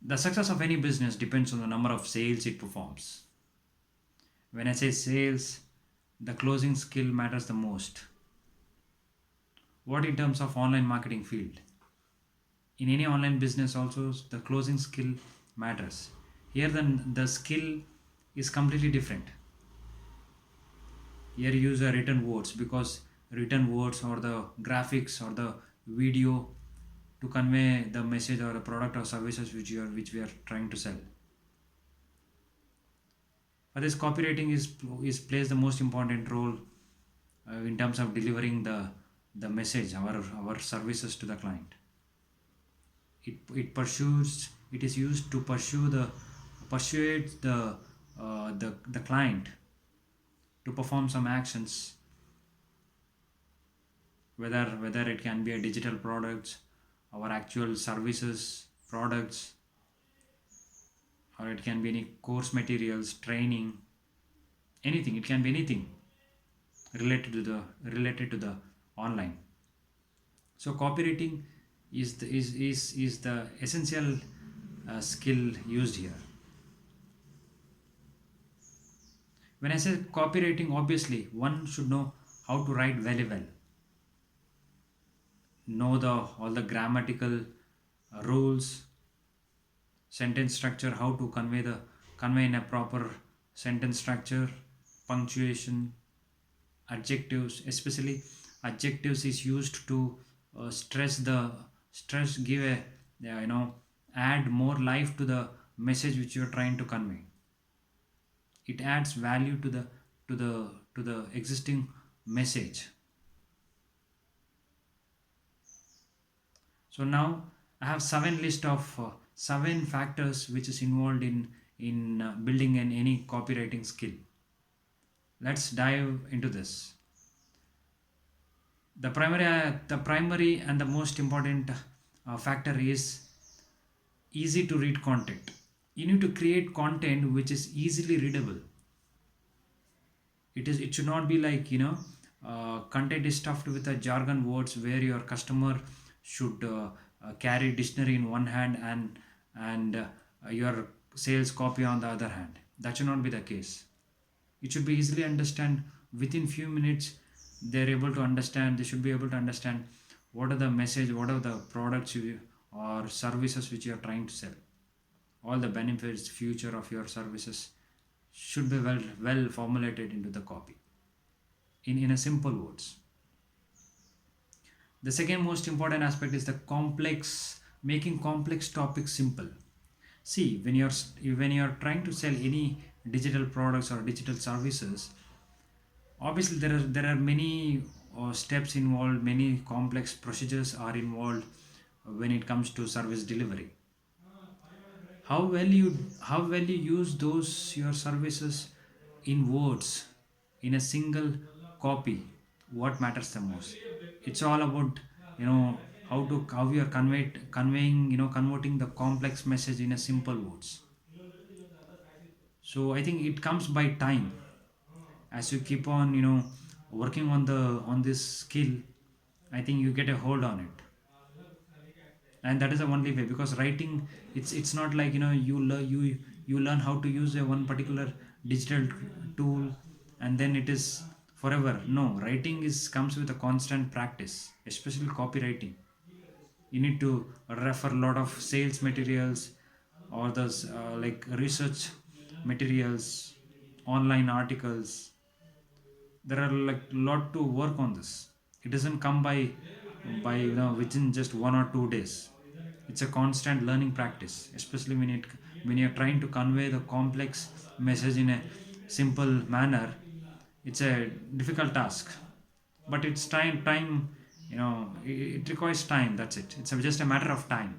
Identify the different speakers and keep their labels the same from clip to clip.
Speaker 1: The success of any business depends on the number of sales it performs. When I say sales, the closing skill matters the most. What in terms of online marketing field? In any online business also the closing skill matters. Here then the skill is completely different. Here you use a written words because written words or the graphics or the video to convey the message or the product or services which we are trying to sell. For this, copywriting is plays the most important role in terms of delivering the message, our services to the client. It is used to persuade the client to perform some actions, whether it can be a digital products, our actual services products, or it can be any course materials, training, anything. It can be anything related to the online. So copywriting is the essential skill used here. When I say copywriting, obviously one should know how to write very well, know the all the grammatical rules, sentence structure, how to convey in a proper sentence structure, punctuation, adjectives. Especially adjectives is used to stress, give a, yeah, add more life to the message which you are trying to convey. It adds value to the existing message. So now I have seven factors which is involved in building any copywriting skill. Let's dive into this. The primary and the most important factor is easy to read content. You need to create content which is easily readable. It should not be like, content is stuffed with a jargon words where your customer should carry dictionary in one hand and your sales copy on the other hand. That should not be the case. It should be easily understand. Within few minutes they should be able to understand what are the message, what are the products or services which you are trying to sell. All the benefits, future of your services should be well formulated into the copy in a simple words. The second most important aspect is the complex, making complex topics simple. See, when you're trying to sell any digital products or digital services, obviously there are many steps involved, many complex procedures are involved when it comes to service delivery. How well you use those your services in words, in a single copy, what matters the most. It's all about, you know how you are conveying, converting the complex message in a simple words. So I think it comes by time. As you keep on, working on this skill, I think you get a hold on it. And that is the only way, because writing, it's not like, you learn how to use a one particular digital tool and then it is forever. No, writing is comes with a constant practice, especially copywriting. You need to refer a lot of sales materials or those like research materials, online articles. There are like lot to work on this. It doesn't come by within just 1 or 2 days. It's a constant learning practice, especially when you're trying to convey the complex message in a simple manner. It's a difficult task, but it's time. It requires time. That's it. It's just a matter of time.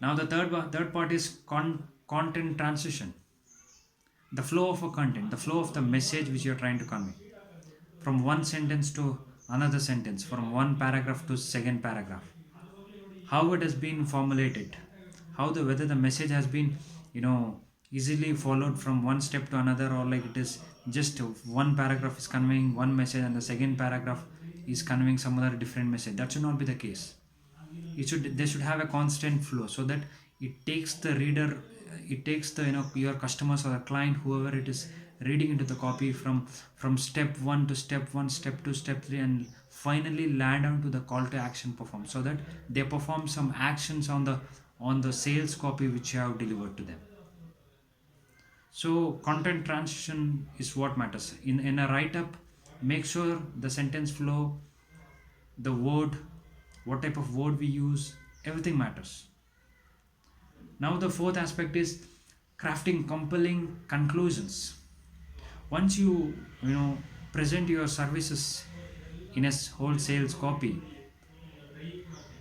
Speaker 1: Now the third part is content transition. The flow of a content, the flow of the message which you're trying to convey, from one sentence to another sentence, from one paragraph to second paragraph, how it has been formulated, how the whether the message has been, you know easily followed from one step to another, or like it is just one paragraph is conveying one message and the second paragraph is conveying some other different message. That should not be the case. They should have a constant flow, so that it takes the your customers or the client, whoever it is, reading into the copy from step 1 to step 1, step 2, step 3, and finally land down to the call to action perform, so that they perform some actions on the sales copy which you have delivered to them. So content transition is what matters in a write up. Make sure the sentence flow, the word, what type of word we use, everything matters. Now the fourth aspect is crafting compelling conclusions. Once you know present your services in a whole sales copy,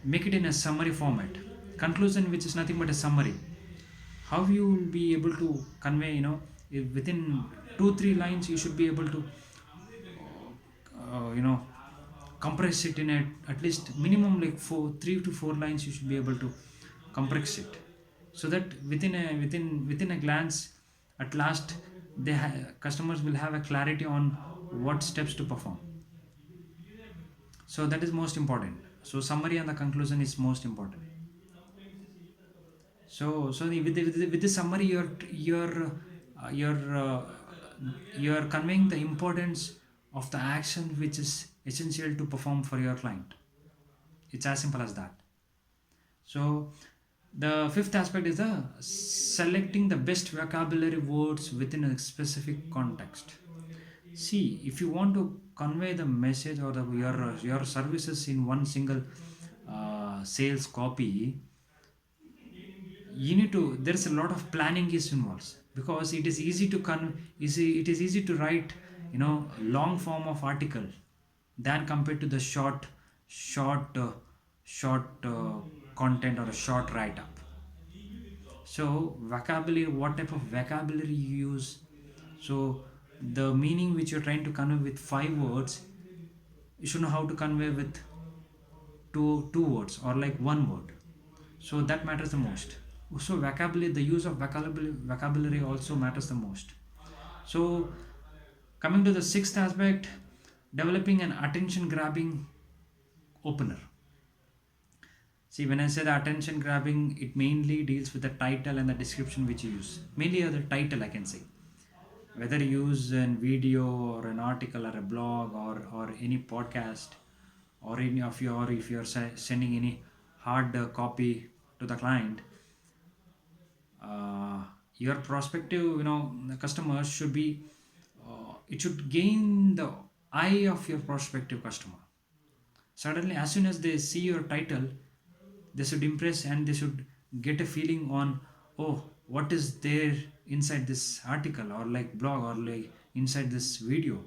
Speaker 1: make it in a summary format. Conclusion, which is nothing but a summary. How you will be able to convey, within 2 3 lines you should be able to uh, you know compress it in at least minimum like 3 to 4 lines. You should be able to compress it, so that within a glance, at last, customers will have a clarity on what steps to perform. So that is most important. So summary and the conclusion is most important. With the summary, you're you're conveying the importance of the action which is essential to perform for your client. It's as simple as that. So the fifth aspect is the selecting the best vocabulary words within a specific context. See, if you want to convey the message or your services in one single sales copy, you need to there's a lot of planning is involved, because it is easy to it is easy to write long form of article than compared to the short uh, short content or a short write up. So vocabulary, what type of vocabulary you use. So the meaning which you're trying to convey with 5 words, you should know how to convey with two words or like one word. So that matters the most. So vocabulary, the use of vocabulary also matters the most. So coming to the sixth aspect, developing an attention grabbing opener. See, when I say the attention grabbing, it mainly deals with the title and the description which you use. Mainly the title, I can say. Whether you use a video or an article or a blog or any podcast, or any of your, if you're sending any hard copy to the client, uh, your prospective the customer should be it should gain the eye of your prospective customer. Suddenly, as soon as they see your title, they should impress and they should get a feeling on, oh, what is there inside this article or like blog or like inside this video.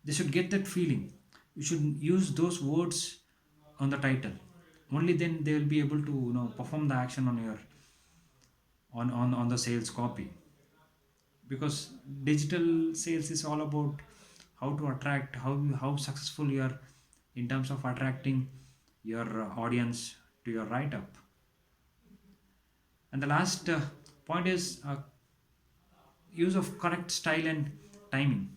Speaker 1: They should get that feeling. You should use those words on the title. Only then they will be able to perform the action on your on the sales copy. Because digital sales is all about how to attract, how successful you are in terms of attracting your audience to your write up. And the last point is use of correct style and timing.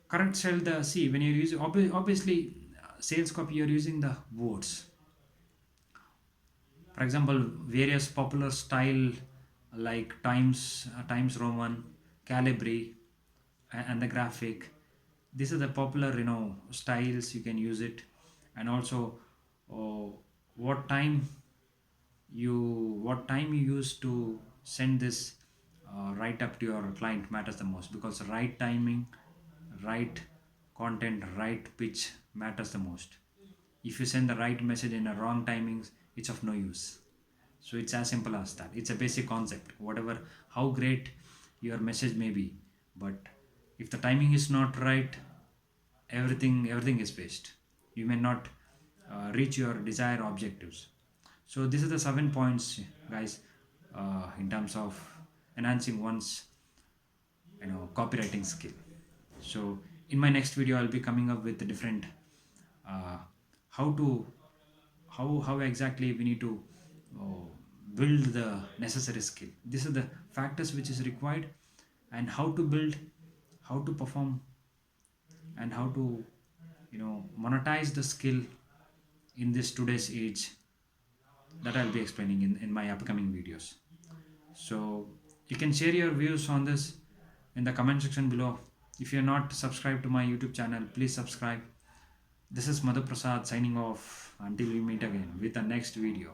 Speaker 1: Correct style, the see when you're using obviously sales copy, you're using the words. For example, various popular style like Times Roman, Calibri, and the graphic. These are the popular styles. You can use it. And also, uh, what time what time you use to send this write up to your client matters the most, because right timing, right content, right pitch matters the most. If you send the right message in a wrong timings, it's of no use. So it's as simple as that. It's a basic concept. Whatever, how great your message may be, but if the timing is not right, everything is waste. You may not reach your desired objectives. So these are the 7 points, guys, in terms of enhancing one's copywriting skill. So in my next video, I'll be coming up with the different uh, how to how exactly we need to uh, build the necessary skill. These are the factors which is required, and how to build, how to perform, and how to monetize the skill in this today's age, that I'll be explaining in my upcoming videos. So you can share your views on this in the comment section below. If you're not subscribed to my YouTube channel, please subscribe. This is Madhu Prasad signing off until we meet again with the next video.